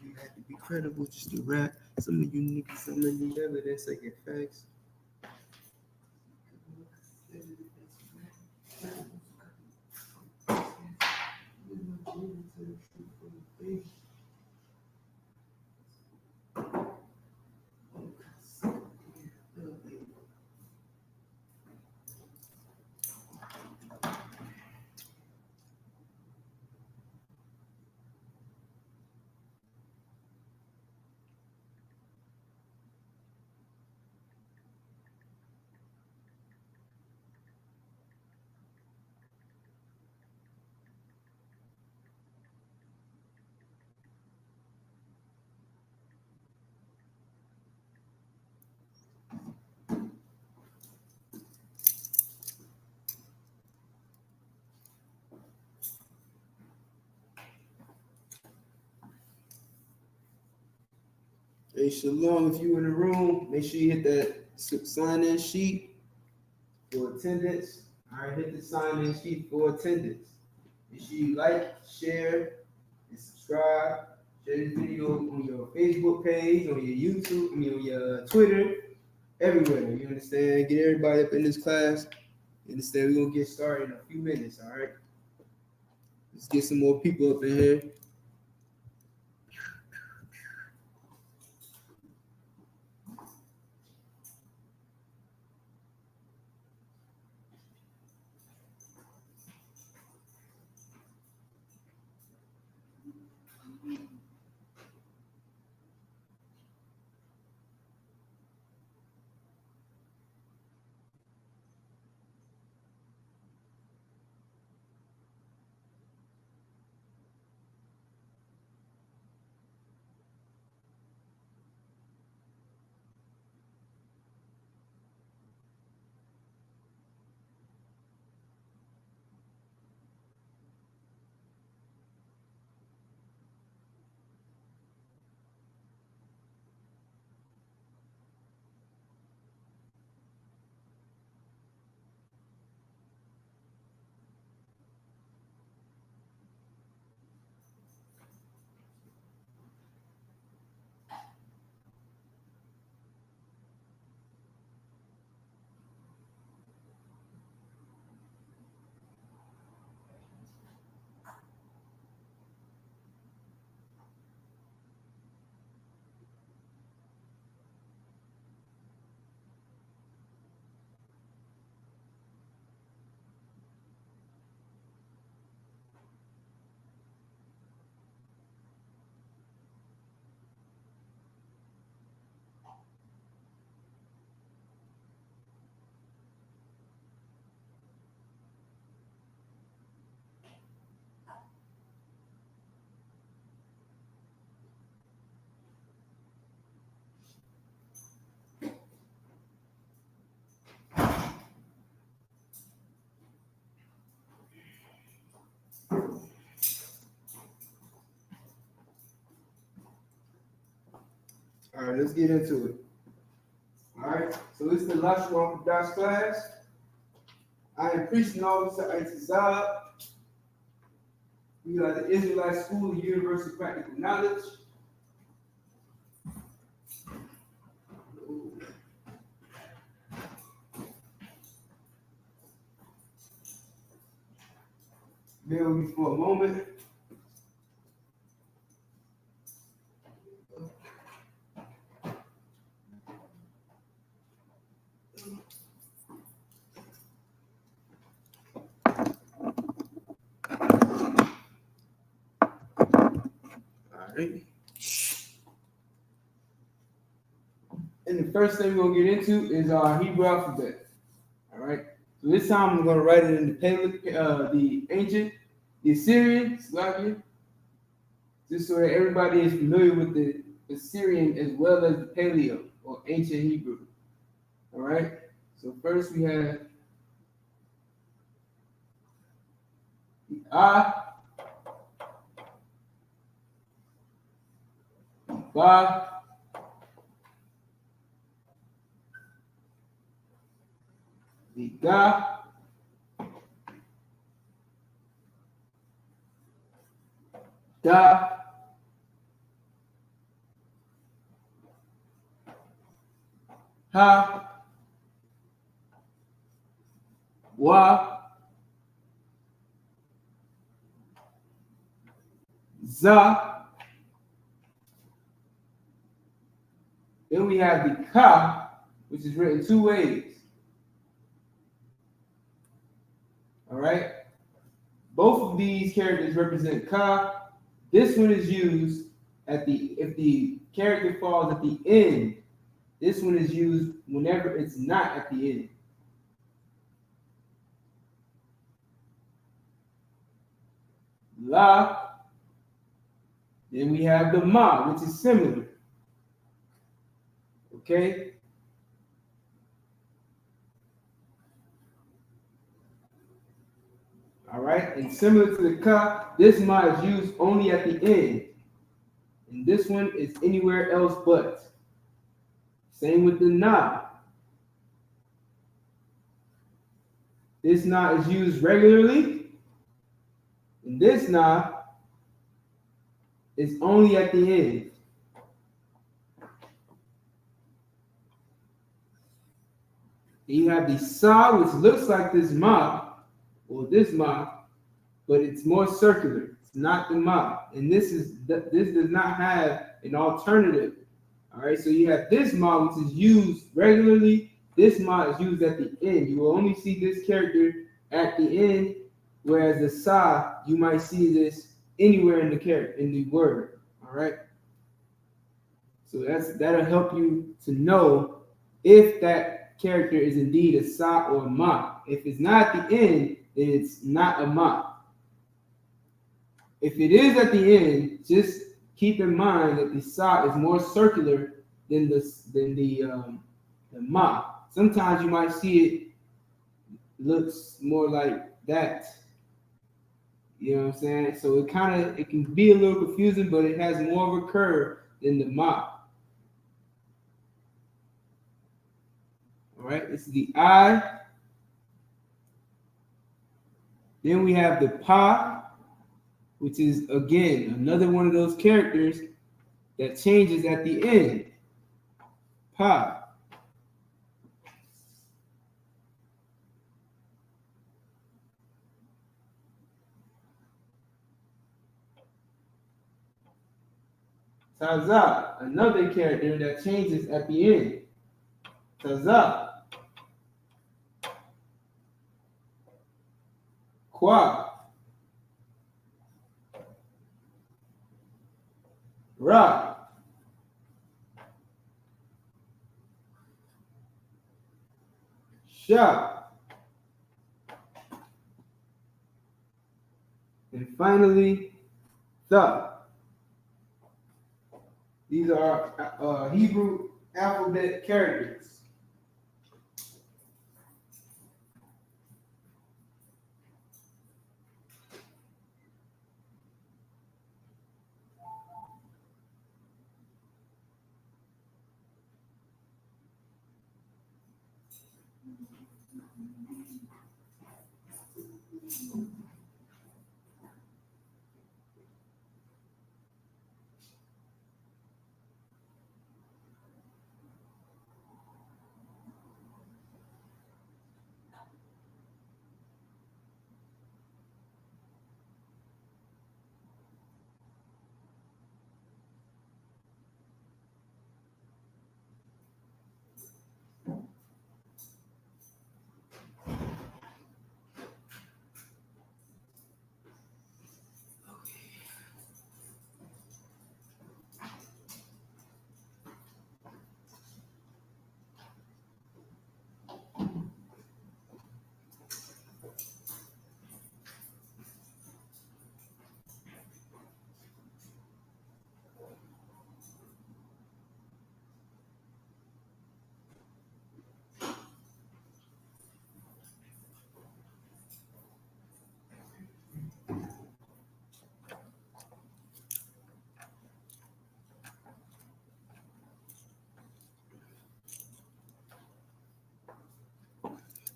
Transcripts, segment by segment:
You had to be credible just to rap. Some of you niggas, I'm gonna need evidence, I get facts. Hey, Shalom, if you in the room, make sure you hit that sign-in sheet for attendance. All right, hit the sign-in sheet for attendance. Make sure you like, share, and subscribe. Share this video on your Facebook page, on your YouTube, on your Twitter, everywhere. You understand? Get everybody up in this class. You understand? We're going to get started in a few minutes, all right? Let's get some more people up in here. All right, let's get into it. All right, so it's the Lashawan Qadash class. I am preaching officer Isupk. We are the Israelite School of Universal Practical Knowledge. Bear with me for a moment. All right. And the first thing we're going to get into is our Hebrew alphabet. All right. So this time I'm going to write it in the ancient, the Assyrian, Slavic, just so that everybody is familiar with the Assyrian as well as the Paleo or ancient Hebrew. All right. So first we have the Ba, the Ga, Da, Ha, Wa, Za. Then we have the Ka, which is written two ways. All right? Both of these characters represent Ka. This one is used if the character falls at the end. This one is used whenever it's not at the end. La. Then we have the Ma, which is similar. Okay? All right? And similar to the Ka, this Ma is used only at the end. And this one is anywhere else but. Same with the Na. This Na is used regularly. And this Na is only at the end. Then you have the Sa, which looks like this Ma, or this Ma, but it's more circular. It's not the Ma. And this does not have an alternative. All right, so you have this Ma, which is used regularly. This Ma is used at the end. You will only see this character at the end, whereas the Sa, you might see this anywhere in the word. All right. So that'll help you to know if that character is indeed a Sa or a Ma. If it's not at the end, then it's not a Ma. If it is at the end, just keep in mind that the Sa is more circular than the Ma. Sometimes you might see it looks more like that. You know what I'm saying? So it can be a little confusing, but it has more of a curve than the Ma. All right, this is the I. Then we have the Pa, which is again another one of those characters that changes at the end. Pa. Taza, another character that changes at the end. Taza. Kwa. Ra. Sha. And finally, Tha. These are Hebrew alphabet characters.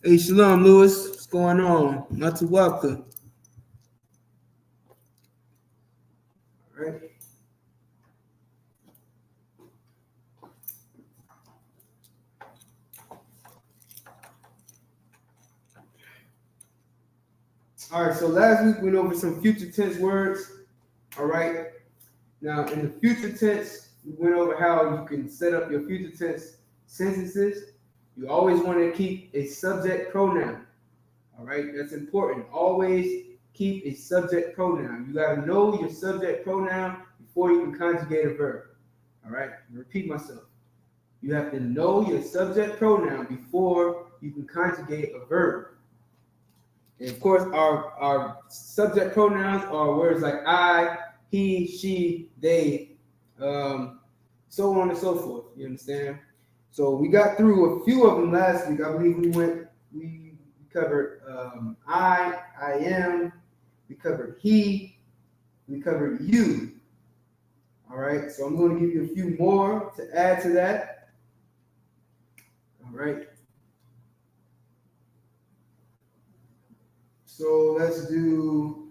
Hey, Shalom, Lewis. What's going on? Not too welcome. All right. All right, so last week we went over some future tense words. All right. Now, in the future tense, we went over how you can set up your future tense sentences. You always want to keep a subject pronoun. All right, that's important. Always keep a subject pronoun. You got to know your subject pronoun before you can conjugate a verb. All right, repeat myself. You have to know your subject pronoun before you can conjugate a verb. And of course, our subject pronouns are words like I, he, she, they, so on and so forth. You understand? So we got through a few of them last week. I believe we covered I am, we covered he, we covered you. All right, so I'm going to give you a few more to add to that. All right. So let's do.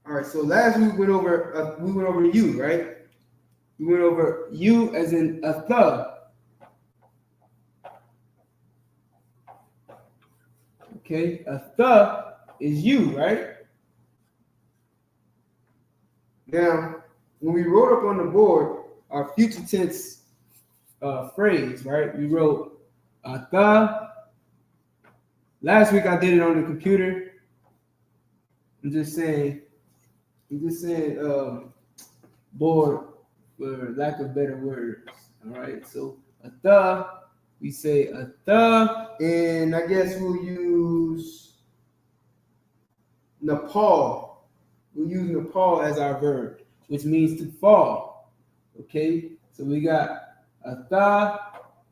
All right. So last week we went over you, right? We went over you as in a thug. Okay, a thug is you, right? Now, when we wrote up on the board our future tense phrase, right? We wrote a thug. Last week I did it on the computer. I'm just saying board for lack of better words. All right, so a thug, we say a thug, and I guess we'll use Nepal. We'll use Nepal as our verb, which means to fall. Okay, so we got a thug,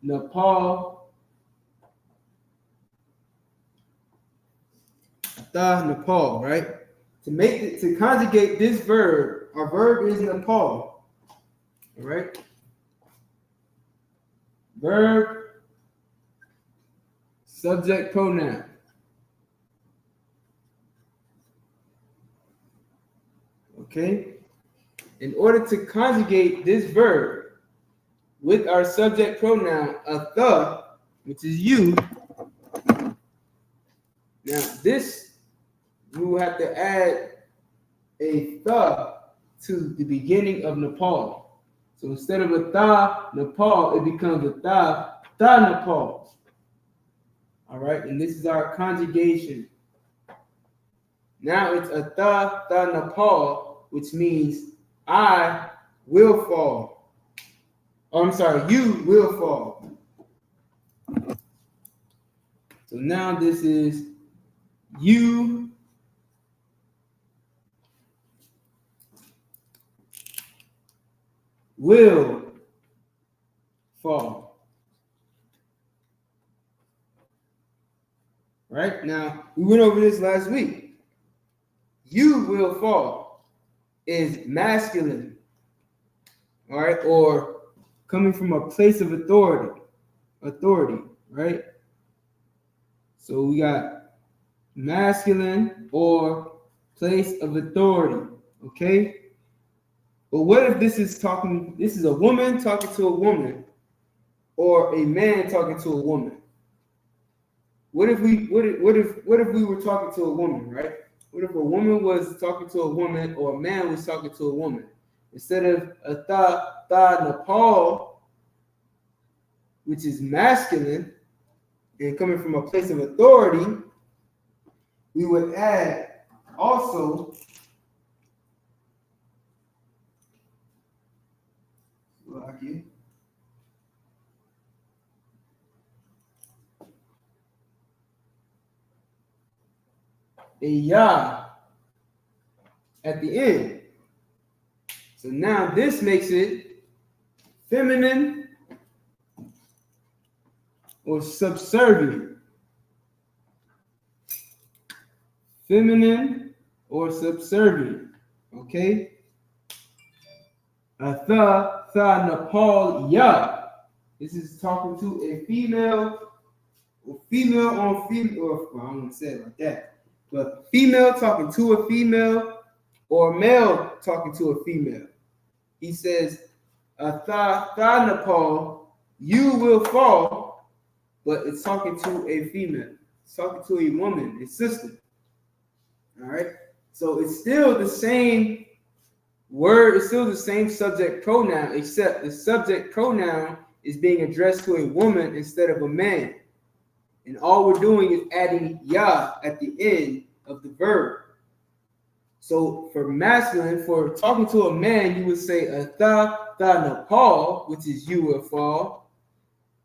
Nepal, Nepal, right? To conjugate this verb, our verb is Nepal. All right. Verb, subject pronoun. Okay. In order to conjugate this verb with our subject pronoun, a the, which is you. Now this, we will have to add a the to the beginning of Nepal. So instead of a tha Nepal, it becomes a tha Nepal. All right, and this is our conjugation. Now it's a tha Nepal, which means I will fall. Oh, I'm sorry, you will fall. So now this is you will fall. Right? Now, we went over this last week. You will fall is masculine. All right? Or coming from a place of authority. Right? So we got masculine or place of authority. Okay? But what if this is a woman talking to a woman, or a man talking to a woman? What if we were talking to a woman, right? What if a woman was talking to a woman, or a man was talking to a woman? Instead of a tha Nepal, which is masculine and coming from a place of authority, we would add also a ya at the end. So now this makes it feminine or subservient. Feminine or subservient. Okay? A tha Nepal ya. This is talking to a female, or female on female, or well, I don't want to say it like that. But female talking to a female, or male talking to a female. He says, a tha Nepal, you will fall, but it's talking to a female. It's talking to a woman, a sister. All right. So it's still the same word, it's still the same subject pronoun, except the subject pronoun is being addressed to a woman instead of a man. And all we're doing is adding ya at the end of the verb. So for masculine, for talking to a man, you would say tha napal, which is you will fall.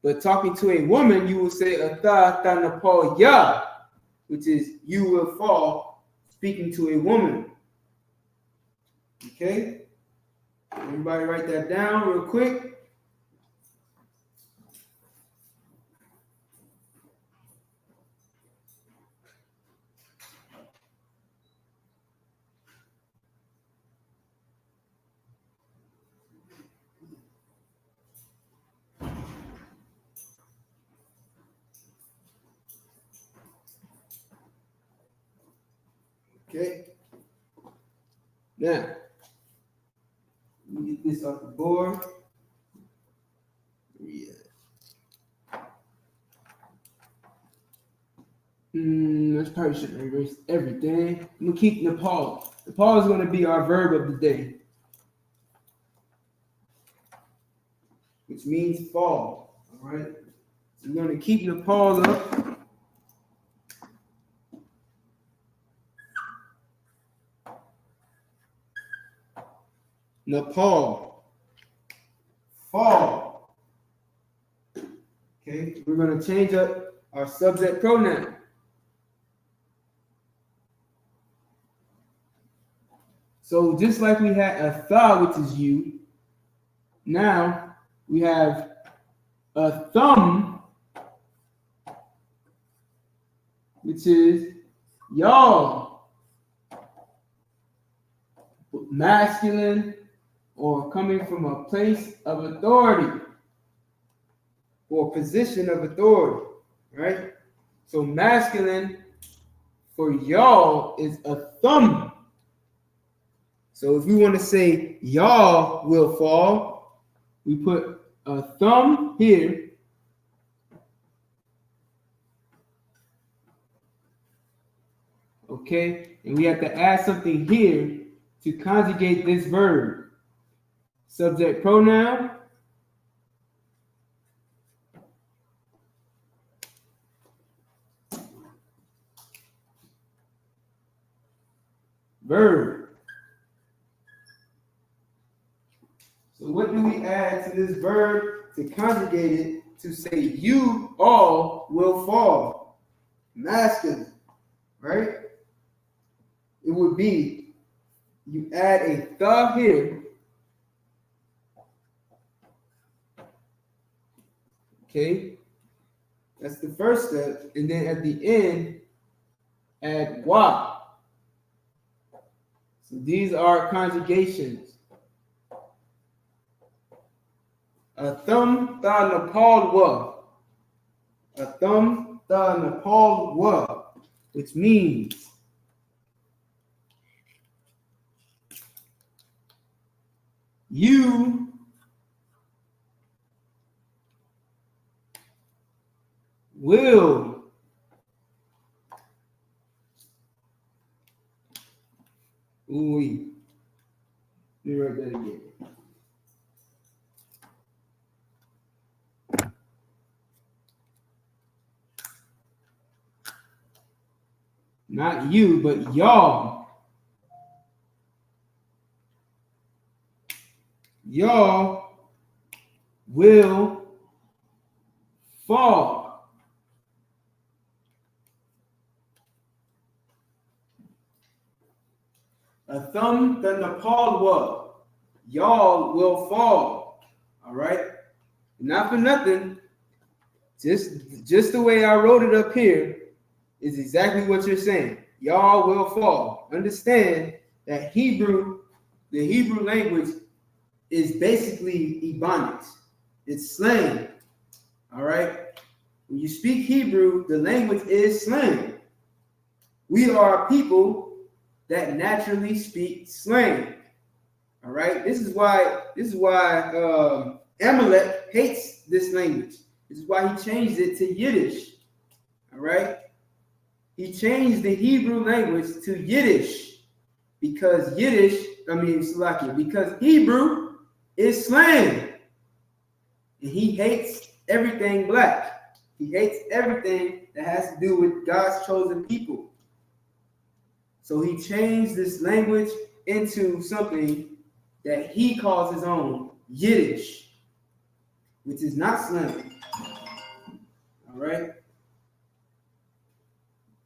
But talking to a woman, you would say tha napal ya, which is you will fall, speaking to a woman. Okay? Everybody write that down real quick. Okay. Now, let me get this off the board. Yeah. I probably shouldn't erase everything. I'm gonna keep Nepal. Nepal is gonna be our verb of the day, which means fall. All right. So we're gonna keep Nepal up. Nepal. Fall. Okay, we're going to change up our subject pronoun. So just like we had a tha, which is you, now we have a thumb, which is y'all. Masculine, or coming from a place of authority or position of authority, right? So masculine for y'all is a thumb. So if we want to say y'all will fall, we put a thumb here. Okay, and we have to add something here to conjugate this verb. Subject pronoun, verb. So what do we add to this verb to conjugate it to say you all will fall? Masculine, right? It would be, you add a tha here. Okay, that's the first step. And then at the end, add wa. So these are conjugations. A thumb tha napal wa. A thumb tha napal wa, which means you will let me write that again. Not you, but y'all. Y'all will fall. A thumb than Nepal wa. Y'all will fall. All right. Not for nothing. Just the way I wrote it up here is exactly what you're saying. Y'all will fall. Understand that the Hebrew language is basically Ebonics. It's slang. All right. When you speak Hebrew, the language is slang. We are people that naturally speak slang. All right. This is why Amalek hates this language. This is why he changed it to Yiddish. All right. He changed the Hebrew language to Yiddish because because Hebrew is slang. And he hates everything black. He hates everything that has to do with God's chosen people. So he changed this language into something that he calls his own, Yiddish, which is not slang. All right?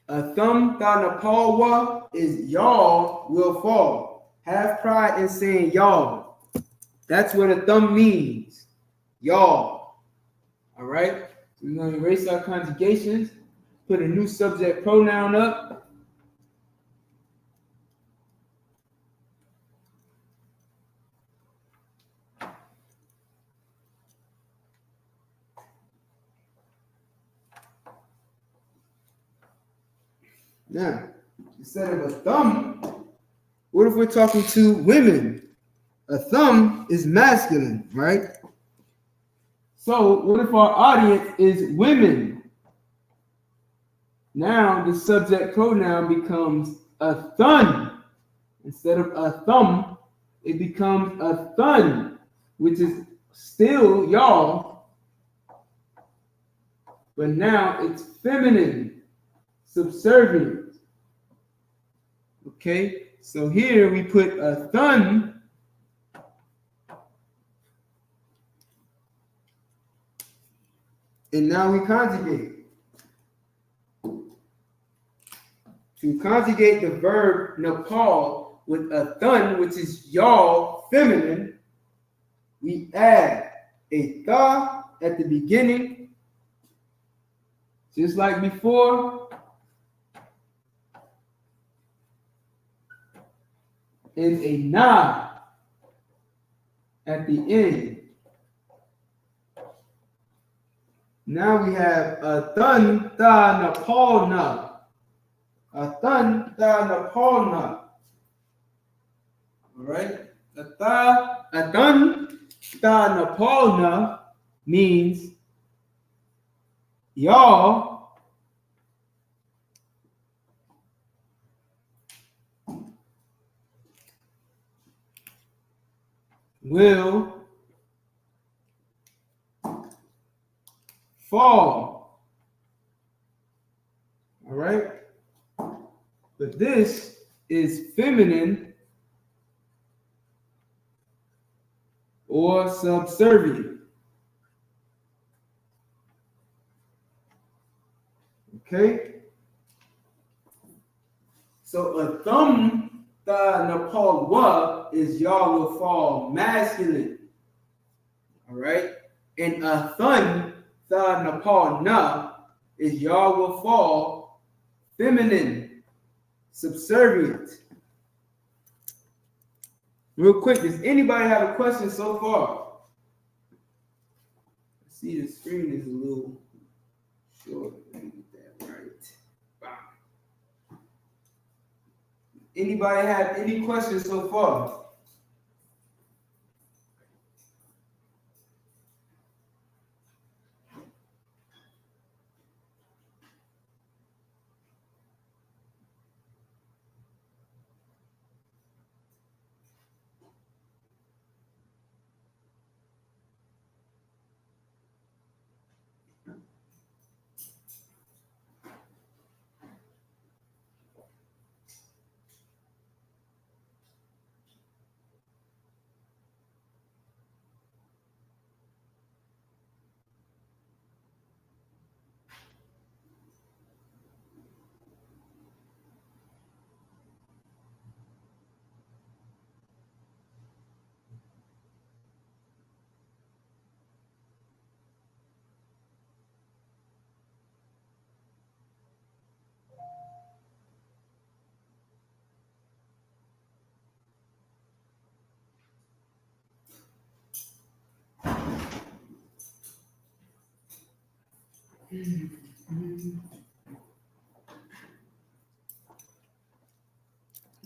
A thumb thanapalwa is y'all will fall. Have pride in saying y'all. That's what a thumb means. Y'all. All right? So we're going to erase our conjugations, put a new subject pronoun up. Now, instead of a thumb, what if we're talking to women? A thumb is masculine, right? So what if our audience is women? Now the subject pronoun becomes a thun. Instead of a thumb, it becomes a thun, which is still y'all, but now it's feminine, subservient. Okay, so here we put a thun, and now we conjugate. To conjugate the verb Nepal with a thun, which is y'all, feminine, we add a tha at the beginning, just like before, and a na at the end. Now we have a thun tha Nepal na. A thun tha Nepal na. All right. A thun tha Nepal na means y'all will fall. All right. But this is feminine or subservient. Okay? So a thumb tha Nepal wa is y'all will fall masculine. All right? And a thun tha Nepal na is y'all will fall feminine, subservient. Real quick, does anybody have a question so far? I see the screen is a little short. Let me get that right. Wow. Anybody have any questions so far?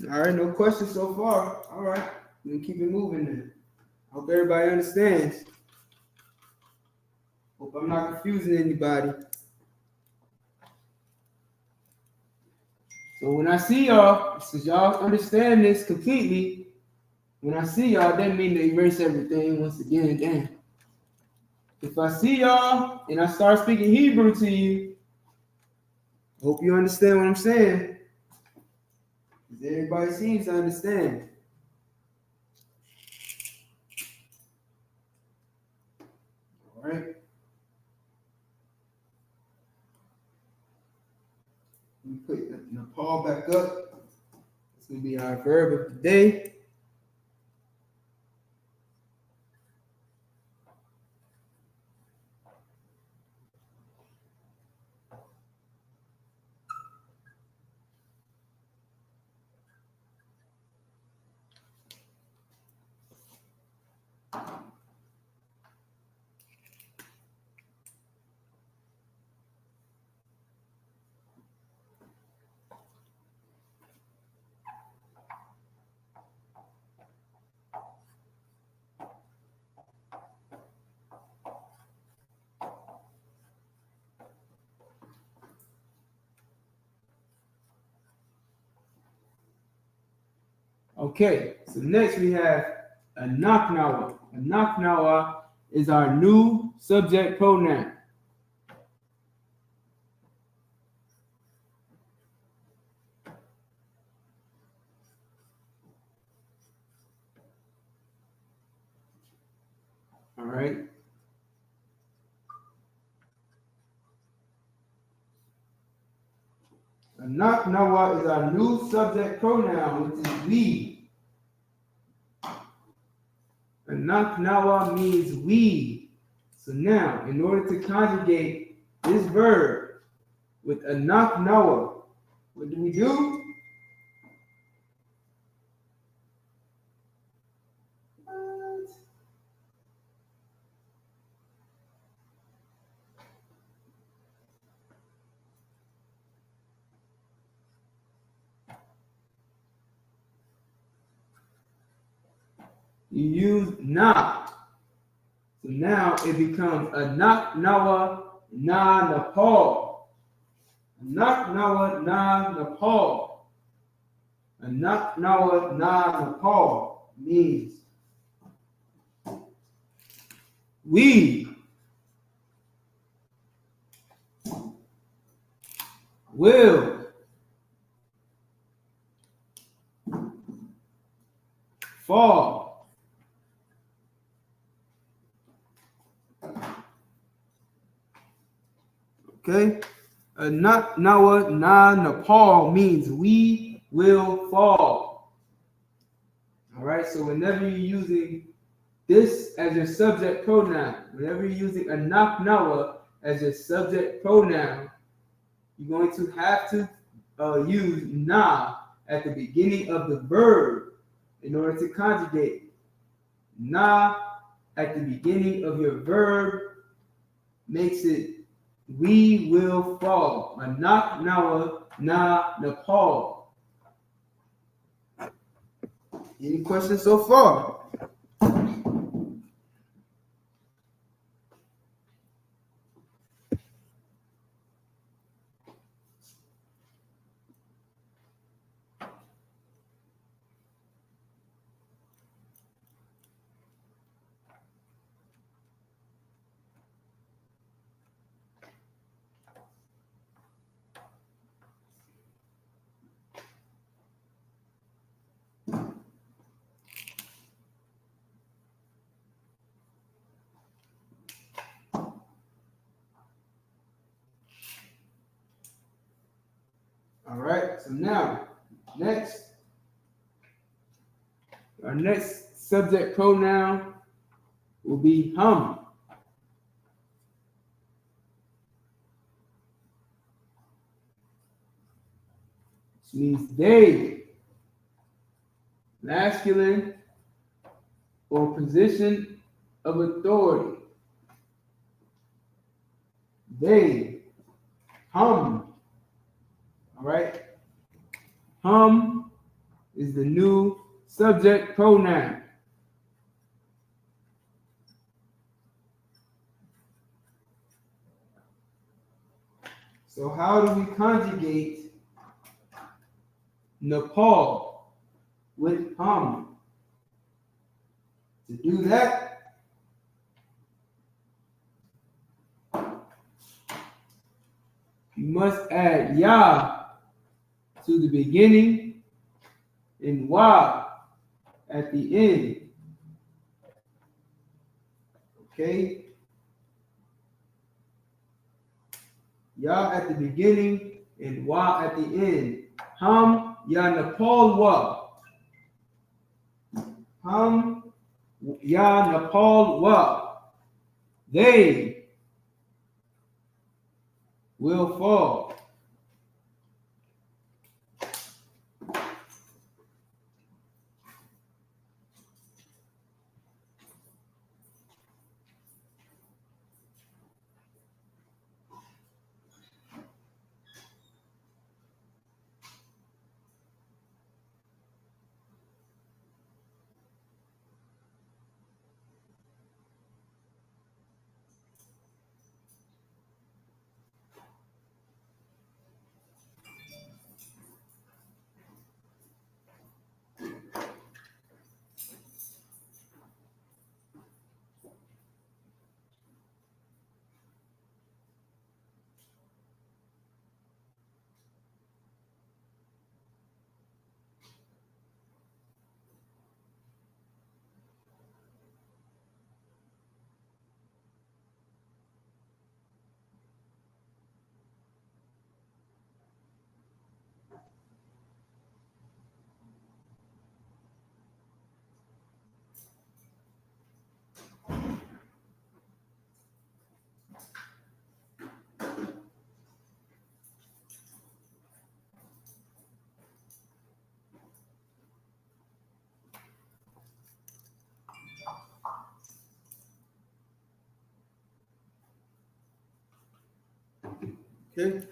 All right, no questions so far. All right, we're gonna keep it moving then. Hope everybody understands. Hope I'm not confusing anybody. So when I see y'all, since y'all understand this completely, when I see y'all, that mean to erase everything once again. Damn. If I see y'all and I start speaking Hebrew to you, hope you understand what I'm saying. Everybody seems to understand. All right. We put Nepal back up. It's going to be our verb of the day. Okay, so next we have a naknawa. A naknawa is our new subject pronoun. All right. A naknawa is our new subject pronoun, which is we. A naknawa means we. So now, in order to conjugate this verb with a naknawa, what do we do? You use na. So now it becomes a naknawa na Nepal. A naknawa na Nepal. A naknawa na Nepal means we will fall. Okay? A naknawa na Nepal means we will fall. All right, so whenever you're using this as your subject pronoun, whenever you're using a naknawa as your subject pronoun, you're going to have to use na at the beginning of the verb in order to conjugate. Na at the beginning of your verb makes it we will fall. A naknawa na Nepal. Any questions so far? All right, so now, our next subject pronoun will be hum. Which means they, masculine or position of authority. They, hum. All right, hum is the new subject pronoun. So how do we conjugate Nepal with hum. To do that, you must add ya to the beginning and wa at the end. Okay? Ya at the beginning and wa at the end. Hum ya Nepal wa. Hum ya Nepal wa. They will fall. Okay.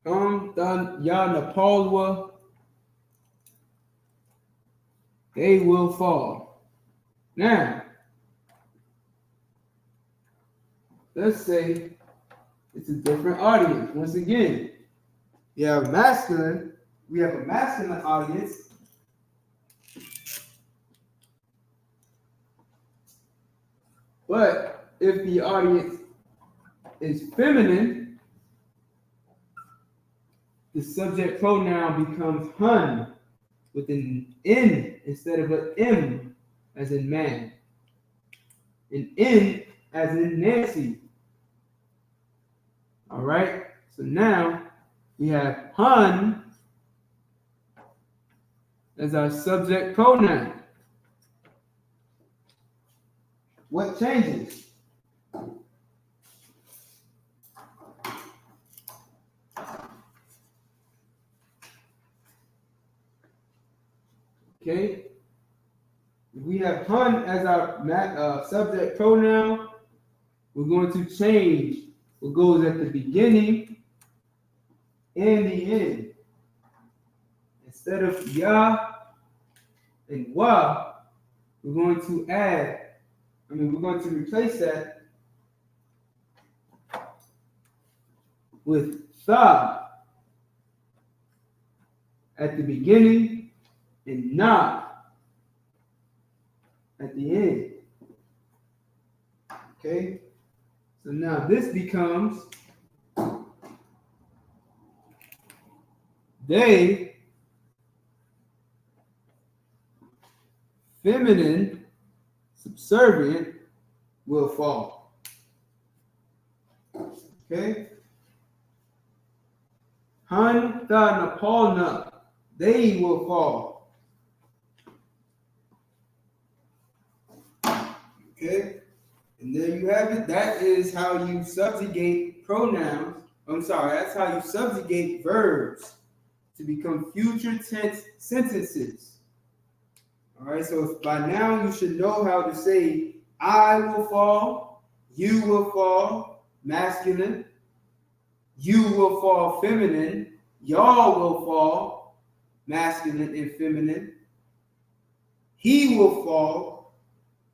Dan ya Nepal wa. They will fall. Now, let's say it's a different audience. Once again, you have masculine. We have a masculine audience. But if the audience is feminine, the subject pronoun becomes hun with an N instead of an M as in man. An N as in Nancy. All right. So now we have hun as our subject pronoun. What changes? Okay. If we have hun as our subject pronoun, we're going to change what goes at the beginning and the end. Instead of ya and wa, we're going to replace that with tha at the beginning and na at the end. Okay? So now this becomes they, feminine, subservient, will fall. Okay? Han tha Nepal na, they will fall. Okay? And there you have it. That is how you subjugate pronouns. That's how you subjugate verbs to become future tense sentences. All right, so by now you should know how to say I will fall, you will fall, masculine, you will fall, feminine, y'all will fall, masculine and feminine, he will fall,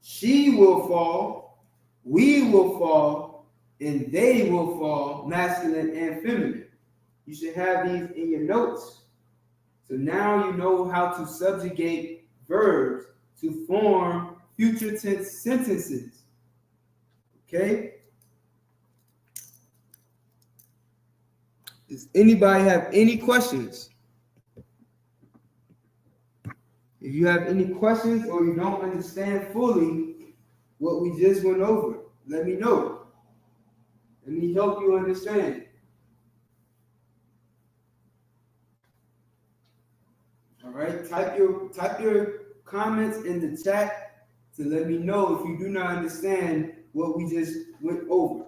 she will fall, we will fall, and they will fall, masculine and feminine. You should have these in your notes. So now you know how to subjugate verbs to form future tense sentences. Okay? Does anybody have any questions? If you have any questions or you don't understand fully what we just went over, let me know. Let me help you understand. All right, type your comments in the chat to let me know if you do not understand what we just went over.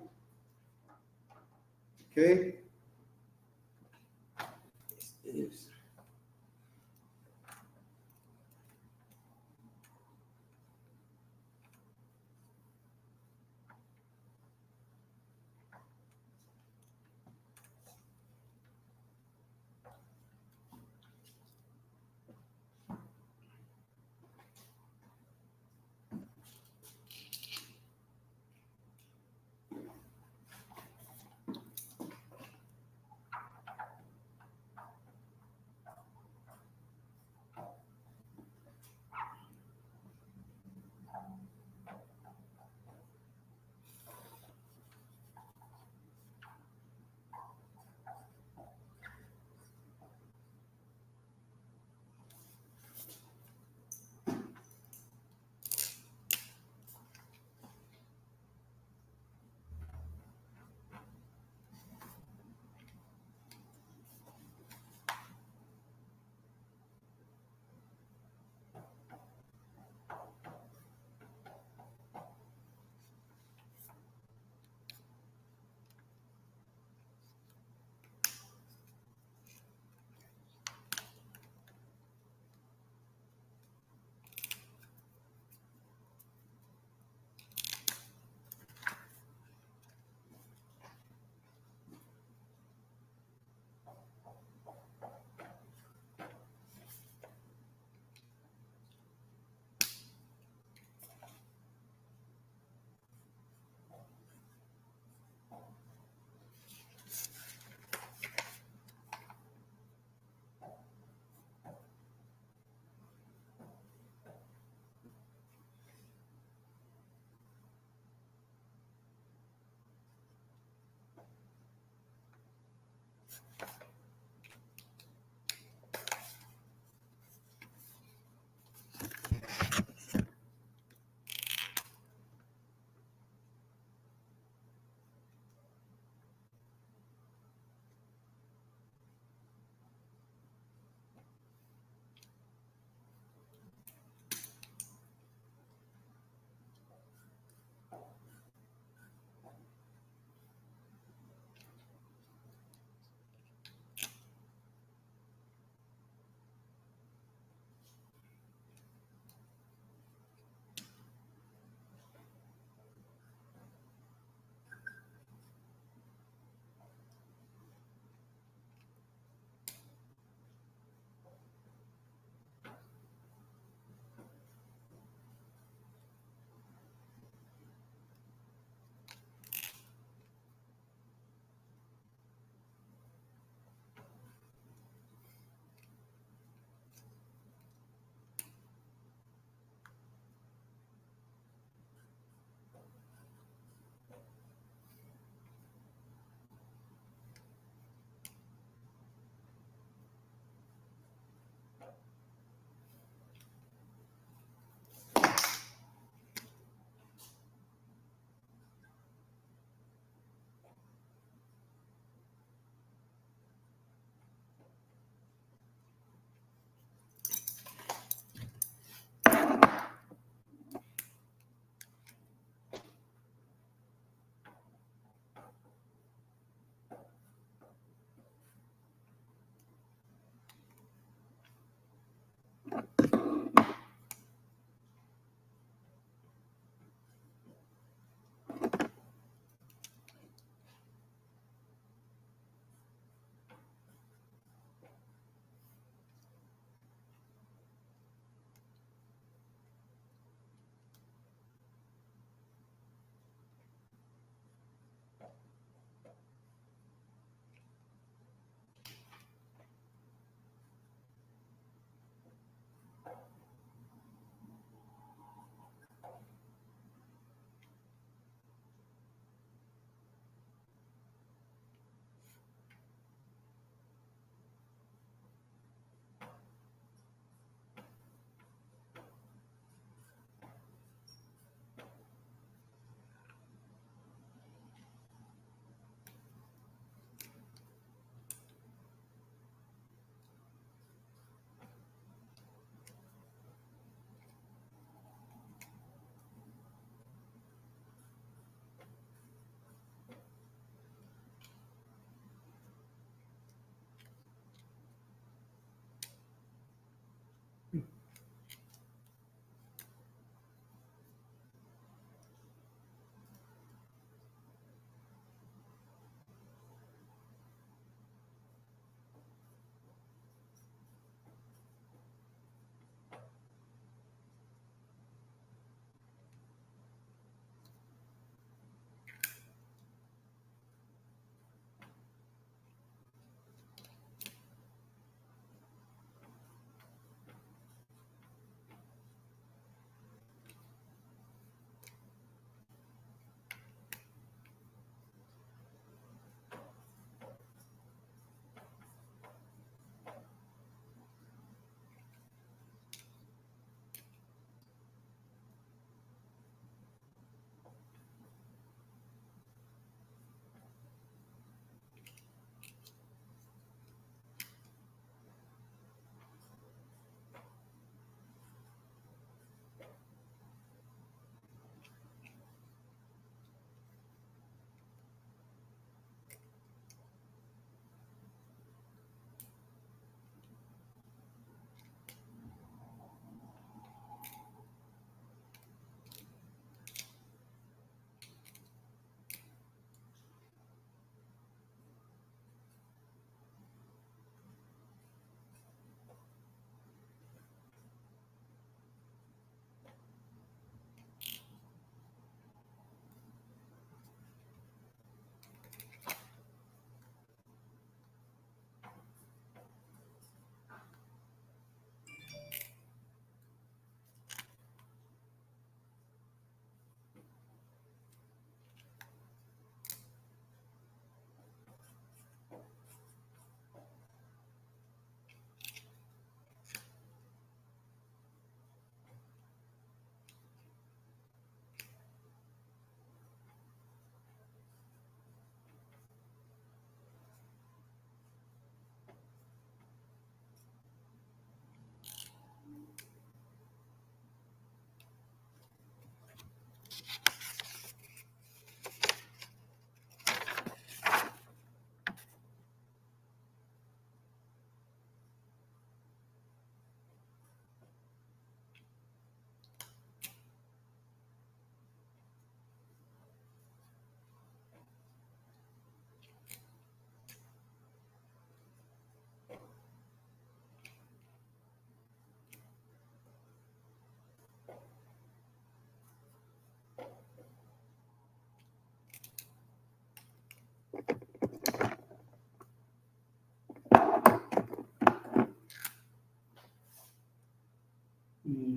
Okay? Yes.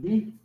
Mm-hmm.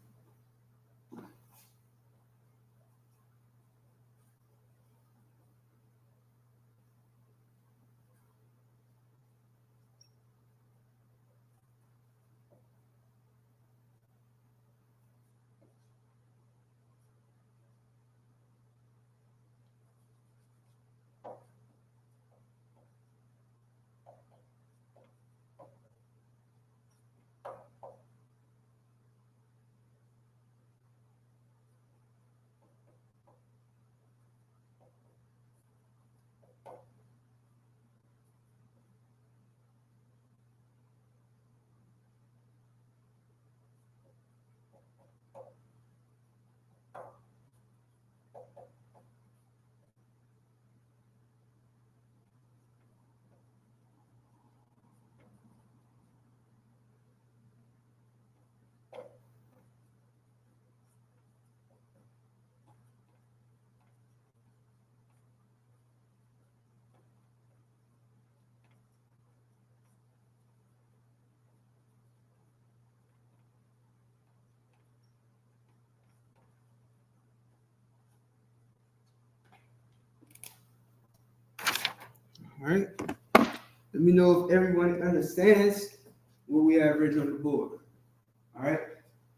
All right. Let me know if everyone understands what we have written on the board. All right.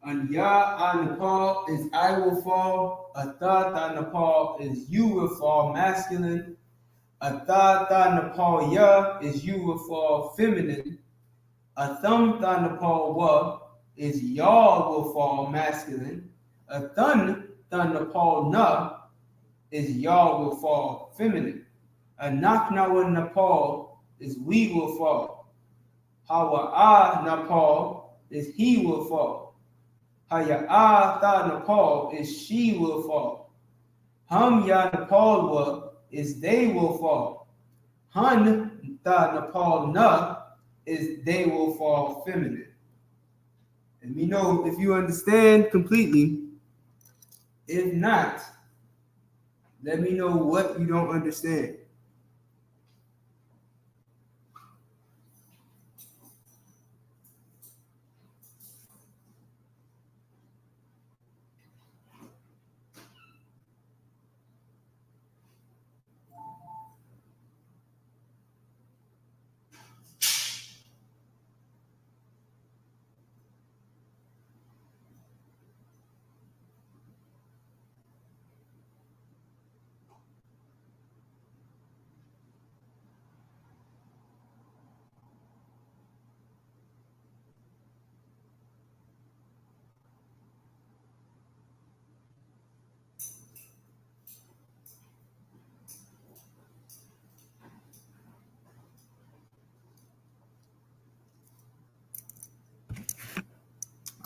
On Ya Nepal is I will fall. Atata Nepal is you will fall, masculine. Atata Nepal Ya is you will fall, feminine. Athamta Nepal Wa is y'all will fall, masculine. Athan Nepal Na is y'all will fall, feminine. Anaknawa Nepal is we will fall. Hawa'a Nepal is he will fall. Haya'a Tha Nepal is she will fall. Hum Ya Nepal Wa is they will fall. Hun Tha Nepal Na is they will fall, feminine. Let me know if you understand completely. If not, let me know what you don't understand.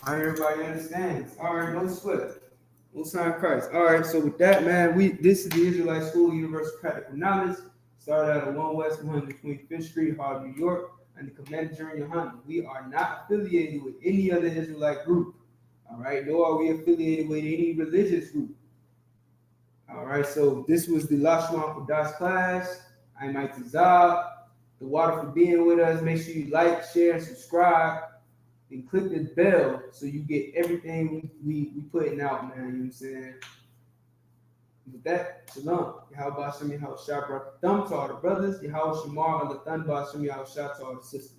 All right, everybody understands. All right, no sweat. No sign of Christ. All right, so with that, man, this is the Israelite School Universal Practical Knowledge. Started out at 1 West 125th Street, Harlem, New York, and the Commander Junior Honda. We are not affiliated with any other Israelite group. All right, nor are we affiliated with any religious group. All right, so this was the Lashawan Qadash class. I'm Mike Zab. The water for being with us. Make sure you like, share, and subscribe. And click the bell so you get everything we putting out, man. You know what I'm saying? With that, shalom. Yahweh Shem Yahweh Shah brought the thumb to all the brothers. Yahweh Shamar on the thumb, Shem Yahweh Shah to all the sisters.